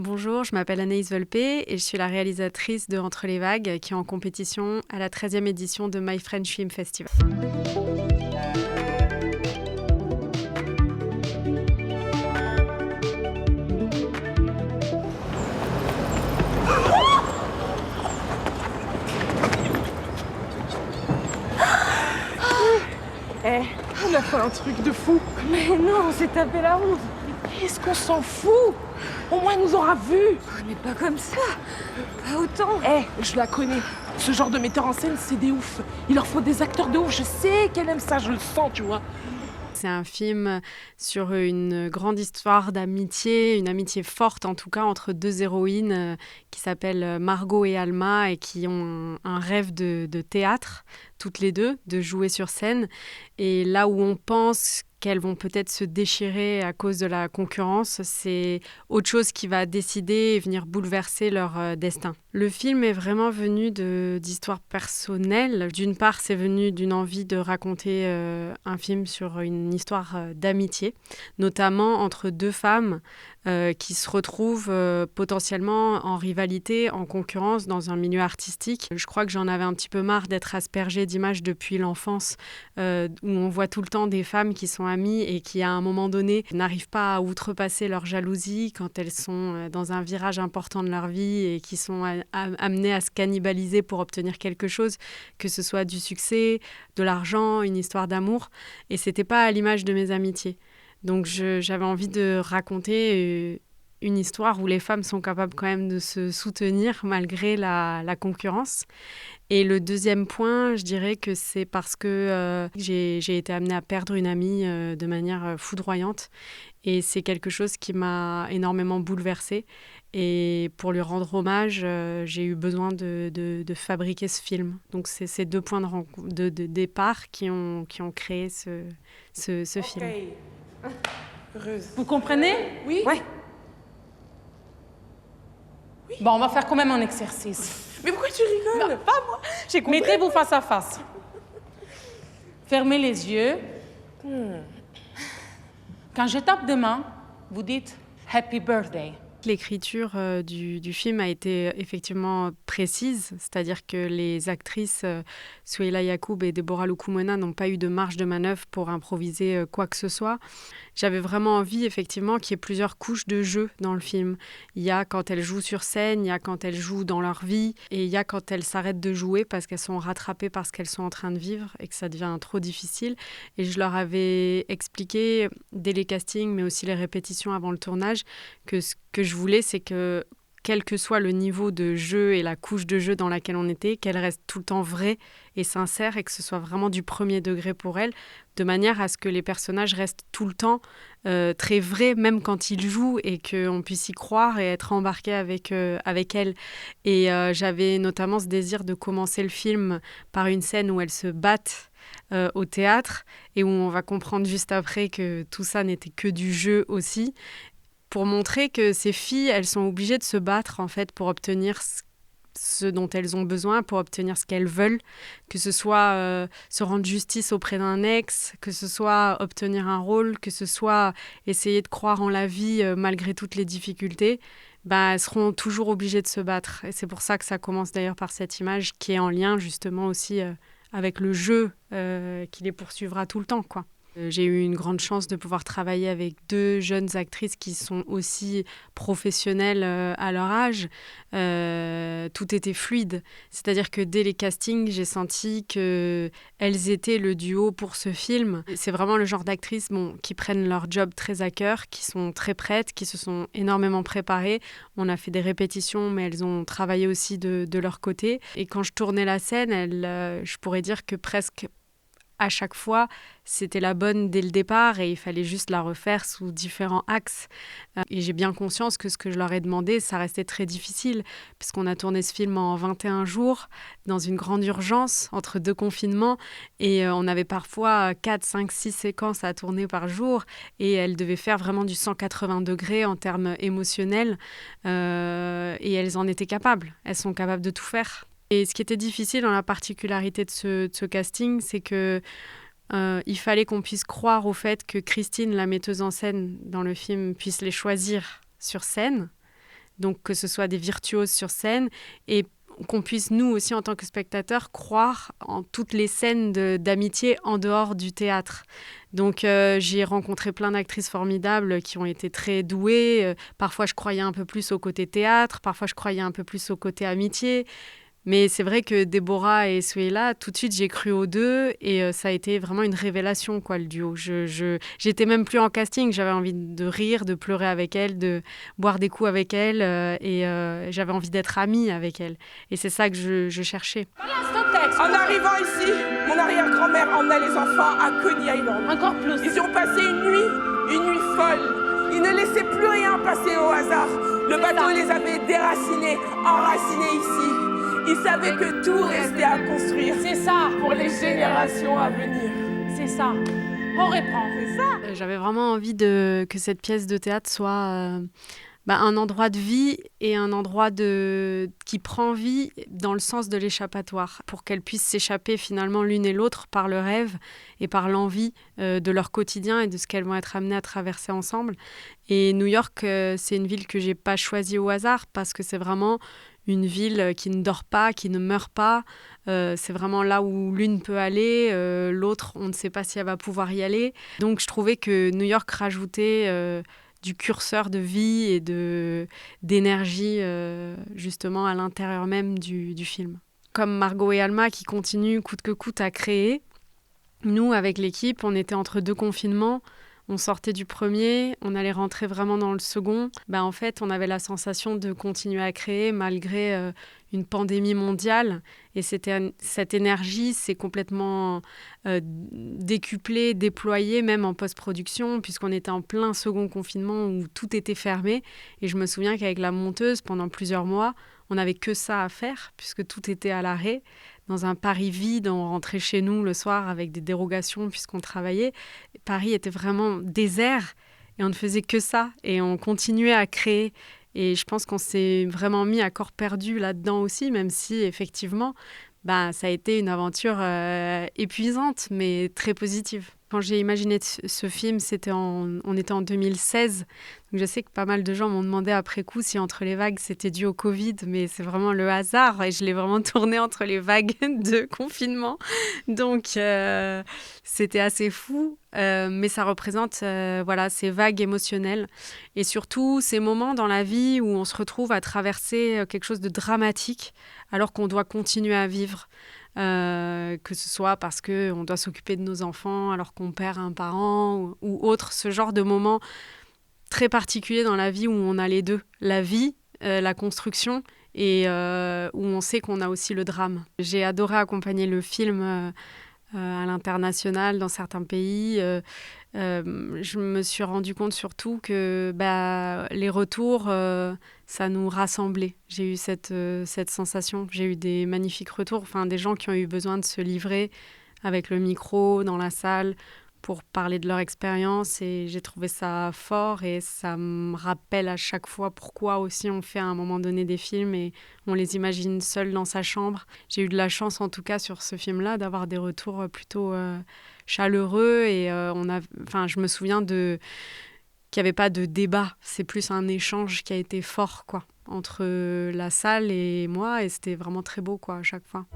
Bonjour, je m'appelle Anaïs Volpe et je suis la réalisatrice de Entre les vagues qui est en compétition à la 13e édition de My French Film Festival. On a fait un truc de fou. Mais non, on s'est tapé la honte. Est-ce qu'on s'en fout? Au moins, elle nous aura vus. Mais pas comme ça. Pas autant. Je la connais. Ce genre de metteur en scène, c'est des oufs. Il leur faut des acteurs de ouf. Je sais qu'elle aime ça, je le sens, tu vois. C'est un film sur une grande histoire d'amitié, une amitié forte en tout cas entre deux héroïnes qui s'appellent Margot et Alma et qui ont un rêve de théâtre, toutes les deux, de jouer sur scène. Et là où on pense qu'elles vont peut-être se déchirer à cause de la concurrence, c'est autre chose qui va décider et venir bouleverser leur destin. Le film est vraiment venu d'histoires personnelles. D'une part, c'est venu d'une envie de raconter un film sur une histoire d'amitié, notamment entre deux femmes qui se retrouvent potentiellement en rivalité, en concurrence dans un milieu artistique. Je crois que j'en avais un petit peu marre d'être aspergée d'images depuis l'enfance où on voit tout le temps des femmes qui sont amies et qui, à un moment donné, n'arrivent pas à outrepasser leur jalousie quand elles sont dans un virage important de leur vie et qui sont amenées à se cannibaliser pour obtenir quelque chose, que ce soit du succès, de l'argent, une histoire d'amour. Et c'était pas à l'image de mes amitiés. Donc j'avais envie de raconter une histoire où les femmes sont capables quand même de se soutenir malgré la concurrence. Et le deuxième point, je dirais que c'est parce que j'ai été amenée à perdre une amie de manière foudroyante. Et c'est quelque chose qui m'a énormément bouleversée. Et pour lui rendre hommage, j'ai eu besoin de fabriquer ce film. Donc c'est ces deux points de départ qui ont créé ce film. Heureuse. Vous comprenez? Oui. Ouais. Bon, on va faire quand même un exercice. Mais pourquoi tu rigoles? Pas moi. Mettez-vous face à face. Fermez les yeux. Quand je tape deux mains, vous dites « Happy Birthday ». L'écriture du film a été effectivement précise, c'est-à-dire que les actrices Souheila Yacoub et Deborah Lukumona n'ont pas eu de marge de manœuvre pour improviser quoi que ce soit. J'avais vraiment envie effectivement qu'il y ait plusieurs couches de jeu dans le film. Il y a quand elles jouent sur scène, il y a quand elles jouent dans leur vie et il y a quand elles s'arrêtent de jouer parce qu'elles sont rattrapées par ce qu'elles sont en train de vivre et que ça devient trop difficile. Et je leur avais expliqué dès les castings mais aussi les répétitions avant le tournage que ce que je voulais, c'est que quel que soit le niveau de jeu et la couche de jeu dans laquelle on était, qu'elle reste tout le temps vraie et sincère et que ce soit vraiment du premier degré pour elle, de manière à ce que les personnages restent tout le temps très vrais, même quand ils jouent, et qu'on puisse y croire et être embarqué avec elle. Et j'avais notamment ce désir de commencer le film par une scène où elles se battent au théâtre et où on va comprendre juste après que tout ça n'était que du jeu aussi, pour montrer que ces filles, elles sont obligées de se battre en fait pour obtenir ce dont elles ont besoin, pour obtenir ce qu'elles veulent, que ce soit se rendre justice auprès d'un ex, que ce soit obtenir un rôle, que ce soit essayer de croire en la vie malgré toutes les difficultés. Elles seront toujours obligées de se battre. Et c'est pour ça que ça commence d'ailleurs par cette image qui est en lien justement aussi avec le jeu qui les poursuivra tout le temps, quoi. J'ai eu une grande chance de pouvoir travailler avec deux jeunes actrices qui sont aussi professionnelles à leur âge. Tout était fluide. C'est-à-dire que dès les castings, j'ai senti qu'elles étaient le duo pour ce film. C'est vraiment le genre d'actrices qui prennent leur job très à cœur, qui sont très prêtes, qui se sont énormément préparées. On a fait des répétitions, mais elles ont travaillé aussi de leur côté. Et quand je tournais la scène, je pourrais dire que presque à chaque fois, c'était la bonne dès le départ et il fallait juste la refaire sous différents axes. Et j'ai bien conscience que ce que je leur ai demandé, ça restait très difficile puisqu'on a tourné ce film en 21 jours dans une grande urgence entre deux confinements et on avait parfois 4, 5, 6 séquences à tourner par jour et elles devaient faire vraiment du 180 degrés en termes émotionnels et elles en étaient capables. Elles sont capables de tout faire. Et ce qui était difficile dans la particularité de ce casting, c'est que il fallait qu'on puisse croire au fait que Christine, la metteuse en scène dans le film, puisse les choisir sur scène, donc que ce soit des virtuoses sur scène, et qu'on puisse, nous aussi, en tant que spectateurs, croire en toutes les scènes d'amitié en dehors du théâtre. Donc, j'ai rencontré plein d'actrices formidables qui ont été très douées. Parfois, je croyais un peu plus au côté théâtre, parfois, je croyais un peu plus au côté amitié. Mais c'est vrai que Déborah et Souheila, tout de suite, j'ai cru aux deux et ça a été vraiment une révélation, quoi, le duo. J'étais même plus en casting, j'avais envie de rire, de pleurer avec elle, de boire des coups avec elle et j'avais envie d'être amie avec elle. Et c'est ça que je cherchais. En arrivant ici, mon arrière-grand-mère emmenait les enfants à Coney Island. Encore plus. Ils y ont passé une nuit folle. Ils ne laissaient plus rien passer au hasard. Le bateau les avait déracinés, enracinés ici. Ils savaient que tout restait à construire. C'est ça. Pour les générations à venir. C'est ça. On reprend. C'est ça. J'avais vraiment envie que cette pièce de théâtre soit un endroit de vie et un endroit qui prend vie dans le sens de l'échappatoire, pour qu'elles puissent s'échapper finalement l'une et l'autre par le rêve et par l'envie de leur quotidien et de ce qu'elles vont être amenées à traverser ensemble. Et New York, c'est une ville que j'ai pas choisie au hasard parce que c'est vraiment une ville qui ne dort pas, qui ne meurt pas. C'est vraiment là où l'une peut aller, l'autre, on ne sait pas si elle va pouvoir y aller. Donc je trouvais que New York rajoutait du curseur de vie et d'énergie justement à l'intérieur même du film. Comme Margot et Alma qui continuent coûte que coûte à créer, nous, avec l'équipe, on était entre deux confinements. On sortait du premier, on allait rentrer vraiment dans le second. En fait, on avait la sensation de continuer à créer malgré une pandémie mondiale. Et cette énergie s'est complètement décuplée, déployée, même en post-production, puisqu'on était en plein second confinement où tout était fermé. Et je me souviens qu'avec la monteuse, pendant plusieurs mois, on n'avait que ça à faire, puisque tout était à l'arrêt. Dans un Paris vide, on rentrait chez nous le soir avec des dérogations puisqu'on travaillait. Paris était vraiment désert et on ne faisait que ça et on continuait à créer. Et je pense qu'on s'est vraiment mis à corps perdu là-dedans aussi, même si effectivement, ça a été une aventure épuisante mais très positive. Quand j'ai imaginé ce film, on était en 2016. Donc je sais que pas mal de gens m'ont demandé après coup si Entre les vagues, c'était dû au Covid, mais c'est vraiment le hasard. Et je l'ai vraiment tourné entre les vagues de confinement. Donc c'était assez fou. Mais ça représente ces vagues émotionnelles. Et surtout, ces moments dans la vie où on se retrouve à traverser quelque chose de dramatique alors qu'on doit continuer à vivre. Que ce soit parce qu'on doit s'occuper de nos enfants alors qu'on perd un parent ou autre, ce genre de moment très particulier dans la vie où on a les deux, la vie, la construction et où on sait qu'on a aussi le drame. J'ai adoré accompagner le film à l'international dans certains pays. Je me suis rendu compte surtout que les retours, ça nous rassemblait. J'ai eu cette sensation. J'ai eu des magnifiques retours, des gens qui ont eu besoin de se livrer avec le micro dans la salle pour parler de leur expérience et j'ai trouvé ça fort et ça me rappelle à chaque fois pourquoi aussi on fait à un moment donné des films et on les imagine seuls dans sa chambre. J'ai eu de la chance en tout cas sur ce film-là d'avoir des retours plutôt chaleureux et je me souviens qu'il n'y avait pas de débat, c'est plus un échange qui a été fort entre la salle et moi et c'était vraiment très beau à chaque fois.